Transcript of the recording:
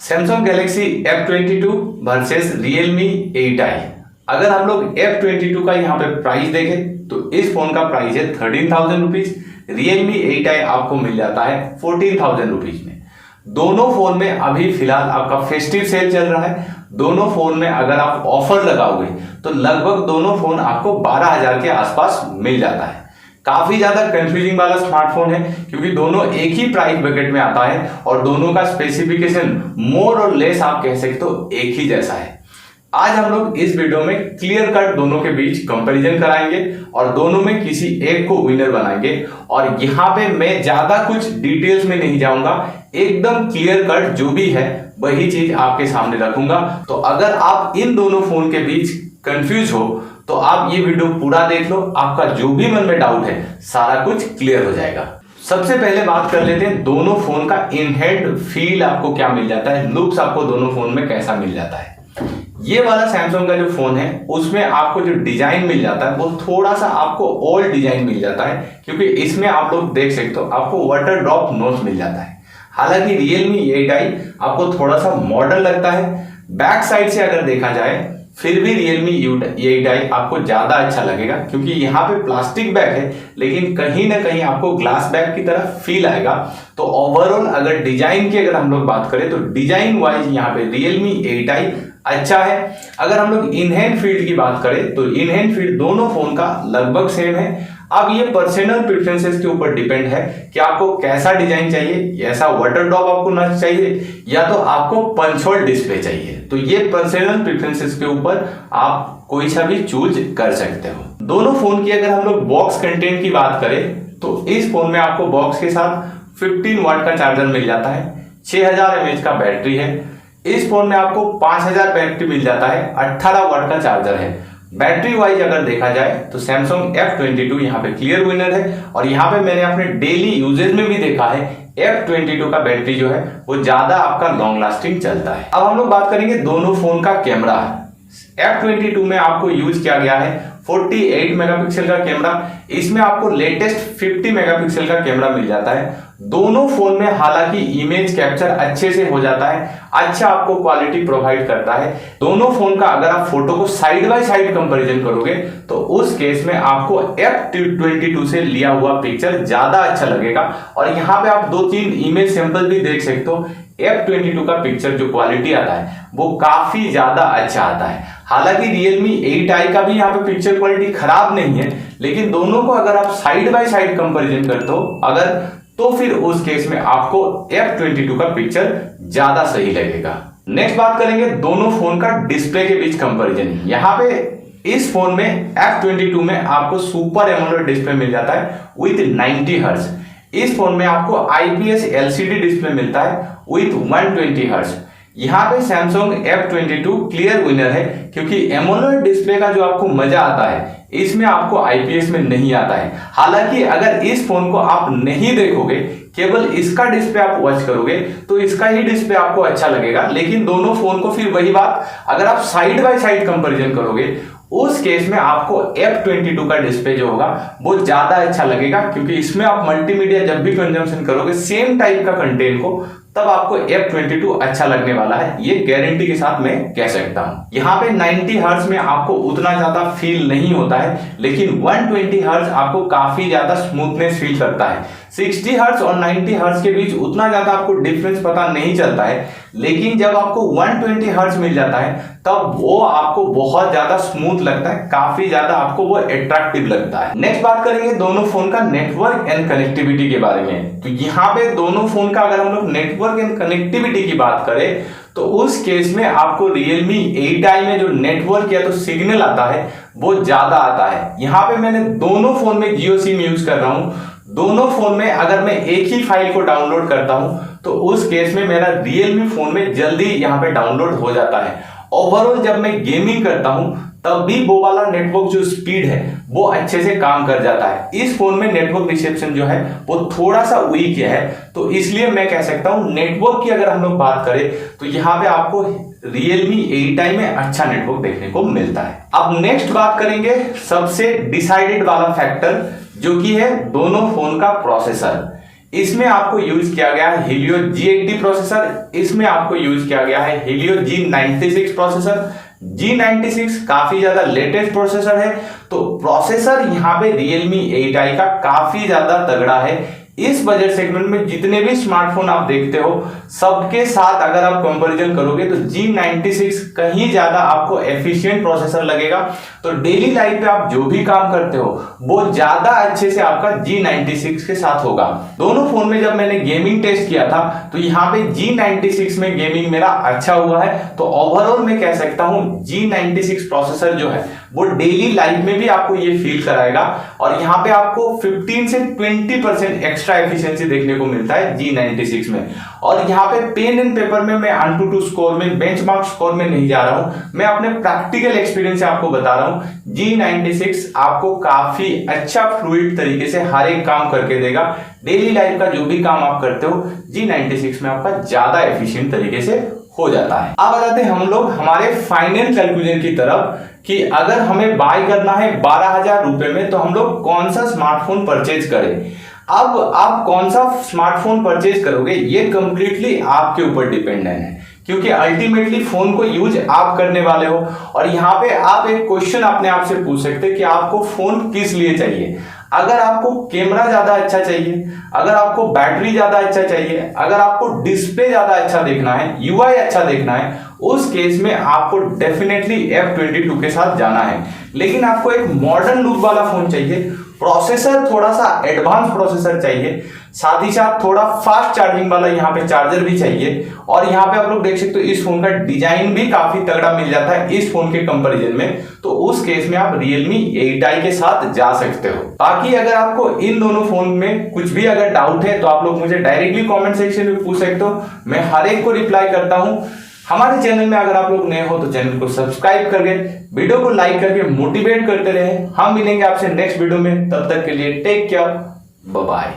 Samsung Galaxy F22 versus Realme 8i। अगर हम लोग F22 का यहाँ पे प्राइस देखें तो इस फोन का प्राइस है 13,000 रुपीज। Realme 8i आपको मिल जाता है 14,000 रुपीज में। दोनों फोन में अभी फिलहाल आपका फेस्टिव सेल चल रहा है। दोनों फोन में अगर आप ऑफर लगाओगे तो लगभग दोनों फोन आपको 12,000 के आसपास मिल जाता है। काफी ज्यादा कंफ्यूजिंग वाला स्मार्टफोन है क्योंकि दोनों एक ही प्राइस बकेट में आता है और दोनों का स्पेसिफिकेशन मोर और लेस आप कह सकते हो एक ही जैसा है। आज हम लोग इस वीडियो में क्लियर कट दोनों के बीच कंपैरिजन कराएंगे और दोनों में किसी एक को विनर बनाएंगे। और यहाँ पे मैं ज्यादा कुछ डिटेल्स में नहीं जाऊंगा, एकदम क्लियर कट जो भी है वही चीज आपके सामने रखूंगा। तो अगर आप इन दोनों फोन के बीच कंफ्यूज हो तो आप ये वीडियो पूरा देख लो, आपका जो भी मन में डाउट है सारा कुछ क्लियर हो जाएगा। सबसे पहले बात कर लेते हैं दोनों फोन का इन हैंड फील आपको क्या मिल जाता है, लुक्स आपको दोनों फोन में कैसा मिल जाता है। ये वाला सैमसंग का जो फोन है उसमें आपको जो डिजाइन मिल जाता है वो थोड़ा सा आपको ओल्ड डिजाइन मिल जाता है क्योंकि इसमें आप लोग देख सकते हो आपको वाटर ड्रॉप नोच मिल जाता है। हालांकि Realme 8i आपको थोड़ा सा मॉडर्न लगता है। बैक साइड से अगर देखा जाए फिर भी Realme 8i आपको ज्यादा अच्छा लगेगा क्योंकि यहाँ पे प्लास्टिक बैग है लेकिन कहीं ना कहीं आपको ग्लास बैग की तरह फील आएगा। तो ओवरऑल अगर डिजाइन की अगर हम लोग बात करें तो डिजाइन वाइज यहाँ पे Realme 8i अच्छा है। अगर हम लोग इन हैंड फील्ड की बात करें तो इन हैंड फील्ड दोनों फोन का लगभग सेम है। अब ये पर्सनल प्रेफरेंसेस के ऊपर डिपेंड है कि आपको कैसा डिजाइन चाहिए, ऐसा वाटर ड्रॉप आपको ना चाहिए या तो आपको पंच होल डिस्प्ले चाहिए। तो ये पर्सनल प्रेफरेंसेस के ऊपर आप कोई सा भी चूज कर सकते हो। दोनों फोन की अगर हम लोग बॉक्स कंटेंट की बात करें तो इस फोन में आपको बॉक्स के साथ 15 वाट का चार्जर मिल जाता है, 6000 mAh का बैटरी है। इस फोन में आपको 5000 बैटरी मिल जाता है, 18 वाट का चार्जर है। बैटरी वाइज अगर देखा जाए तो सैमसंग F22 यहाँ पे क्लियर विनर है और यहाँ पे मैंने अपने डेली यूजेज में भी देखा है F22 का बैटरी जो है वो ज्यादा आपका लॉन्ग लास्टिंग चलता है। अब हम लोग बात करेंगे दोनों फोन का कैमरा। F22 में आपको यूज किया गया है 48 मेगापिक्सल का कैमरा, इसमें आपको लेटेस्ट 50 मेगापिक्सल का कैमरा मिल जाता है। दोनों फोन में हालांकि इमेज कैप्चर अच्छे से हो जाता है, अच्छा आपको क्वालिटी प्रोवाइड करता है। दोनों फोन का अगर आप फोटो को साइड बाय साइड कंपैरिजन करोगे तो उस केस में आपको F22 से लिया हुआ पिक्चर ज्यादा अच्छा लगेगा। और यहाँ पे आप 2-3 इमेज सैंपल भी देख सकते हो। F22 का पिक्चर जो क्वालिटी आता है वो काफी ज्यादा अच्छा आता है। हालांकि Realme 8i का भी यहाँ पे पिक्चर क्वालिटी खराब नहीं है, लेकिन दोनों को अगर आप साइड बाय साइड कंपैरिजन करते हो अगर तो फिर उस केस में आपको F22 का पिक्चर ज्यादा सही लगेगा। नेक्स्ट बात करेंगे दोनों फोन का डिस्प्ले के बीच कंपैरिजन। यहाँ पे इस फोन में F22 में आपको सुपर एमोलेड डिस्प्ले मिल जाता है विथ 90 हर्ट्ज। इस फोन में आपको IPS LCD डिस्प्ले मिलता है विथ 120 हर्ट्ज। यहाँ पे सैमसंग F22 क्लियर विनर है क्योंकि एमोलेड डिस्प्ले का जो आपको मजा आता है इसमें आपको IPS में नहीं आता है। हालांकि अगर इस फोन को आप नहीं देखोगे, केवल इसका डिस्प्ले आप वॉच करोगे तो इसका ही डिस्प्ले आपको अच्छा लगेगा। लेकिन दोनों फोन को फिर वही बात अगर आप साइड बाय साइड कंपैरिजन करोगे उस केस में आपको F22 का डिस्प्ले जो होगा वो ज्यादा अच्छा लगेगा क्योंकि इसमें आप मल्टीमीडिया जब भी कंजम्पशन करोगे सेम टाइप का कंटेंट को तब आपको F22 अच्छा लगने वाला है, ये गारंटी के साथ मैं कह सकता हूं। यहाँ पे 90 हर्ट्ज में आपको उतना ज्यादा फील नहीं होता है लेकिन 120 हर्ट्ज आपको काफी ज्यादा स्मूथनेस फील करता है। 60 हर्ट्ज और 90 हर्ट्ज के बीच उतना ज्यादा आपको डिफरेंस पता नहीं चलता है, लेकिन जब आपको 120 हर्ट्ज मिल जाता है तब वो आपको बहुत ज्यादा स्मूथ लगता है, काफी ज्यादा आपको वो अट्रैक्टिव लगता है। नेक्स्ट बात करेंगे दोनों फोन का नेटवर्क एंड कनेक्टिविटी के बारे में। तो यहाँ पे दोनों फोन का अगर हम लोग नेटवर्क एंड कनेक्टिविटी की बात करें तो उस केस में आपको Realme 8i में जो नेटवर्क या तो सिग्नल आता है वो ज्यादा आता है। यहाँ पे मैंने दोनों फोन में जियो सिम यूज कर रहा हूं। दोनों फोन में अगर मैं एक ही फाइल को डाउनलोड करता हूं तो उस केस में मेरा Realme फोन में जल्दी यहाँ पे डाउनलोड हो जाता है। ओवरऑल जब मैं गेमिंग करता हूं तब भी वो वाला नेटवर्क जो स्पीड है वो अच्छे से काम कर जाता है। इस फोन में नेटवर्क रिसेप्शन जो है वो थोड़ा सा वीक है, तो इसलिए मैं कह सकता हूं नेटवर्क की अगर हम लोग बात करें तो यहाँ पे आपको Realme 8i में अच्छा नेटवर्क देखने को मिलता है। अब नेक्स्ट बात करेंगे सबसे डिसाइडेड वाला फैक्टर जो कि है दोनों फोन का प्रोसेसर। इसमें आपको यूज किया गया है Helio G80 प्रोसेसर, इसमें आपको यूज किया गया है Helio G96 प्रोसेसर। G96 काफी ज्यादा लेटेस्ट प्रोसेसर है, तो प्रोसेसर यहाँ पे Realme 8i का काफी ज्यादा तगड़ा है। इस बजट सेगमेंट में जितने भी स्मार्टफोन आप देखते हो सबके साथ अगर आप कंपैरिजन करोगे तो G96 कहीं ज्यादा आपको एफिशिएंट प्रोसेसर लगेगा। तो डेली लाइफ पे आप जो भी काम करते हो वो ज्यादा अच्छे से आपका G96 के साथ होगा। दोनों फोन में जब मैंने गेमिंग टेस्ट किया था तो यहाँ पे G96 में गेमिंग मेरा अच्छा हुआ है। तो ओवरऑल मैं कह सकता हूँ G96 प्रोसेसर जो है वो डेली लाइफ में भी आपको ये फील कराएगा। और यहाँ पे आपको 15 से 20% एक्स्ट्रा एफिशिएंसी देखने को मिलता है G96 में। और यहाँ पे पेन एंड पेपर में मैं AnTuTu स्कोर में, बेंचमार्क स्कोर में नहीं जा रहा हूं, मैं अपने प्रैक्टिकल एक्सपीरियंस से आपको बता रहा हूं। G96 आपको काफी अच्छा फ्लूइड तरीके से हर एक काम करके देगा। डेली लाइफ का जो भी काम आप करते हो G96 में आपका ज्यादा एफिशिएंट तरीके से हो जाता है। अब आते हैं हम लोग हमारे फाइनल कैलकुलेशन की तरफ कि अगर हमें बाय करना है 12,000 रुपए में तो हम लोग कौन सा स्मार्टफोन परचेज करें। अब आप कौन सा स्मार्टफोन परचेज करोगे ये कंप्लीटली आपके ऊपर डिपेंडेंट है, क्योंकि अल्टीमेटली फोन को यूज आप करने वाले हो। और यहाँ पे आप एक क्वेश्चन अपने आप से पूछ सकते हैं कि आपको फोन किस लिए चाहिए। अगर आपको कैमरा ज्यादा अच्छा चाहिए, अगर आपको बैटरी ज्यादा अच्छा चाहिए, अगर आपको डिस्प्ले ज्यादा अच्छा देखना है, यूआई अच्छा देखना है, उस केस में आपको डेफिनेटली F22 के साथ जाना है। लेकिन आपको एक मॉडर्न लुक वाला फोन चाहिए, प्रोसेसर थोड़ा सा एडवांस प्रोसेसर चाहिए, साथ ही साथ थोड़ा फास्ट चार्जिंग वाला यहाँ पे चार्जर भी चाहिए। और यहाँ पे आप लोग देख सकते हो इस फोन का डिजाइन भी काफी तगड़ा मिल जाता है इस फोन के कंपैरिजन में। तो उस केस में आप Realme 8i के साथ जा सकते हो। बाकी अगर आपको इन दोनों फोन में कुछ भी अगर डाउट है तो आप लोग मुझे डायरेक्टली कमेंट सेक्शन में पूछ सकते हो, मैं हर एक को रिप्लाई करता हूँ। हमारे चैनल में अगर आप लोग नए हो तो चैनल को सब्सक्राइब करके वीडियो को लाइक करके मोटिवेट करते रहे। हम मिलेंगे आपसे नेक्स्ट वीडियो में, तब तक के लिए टेक केयर, बाय बाय।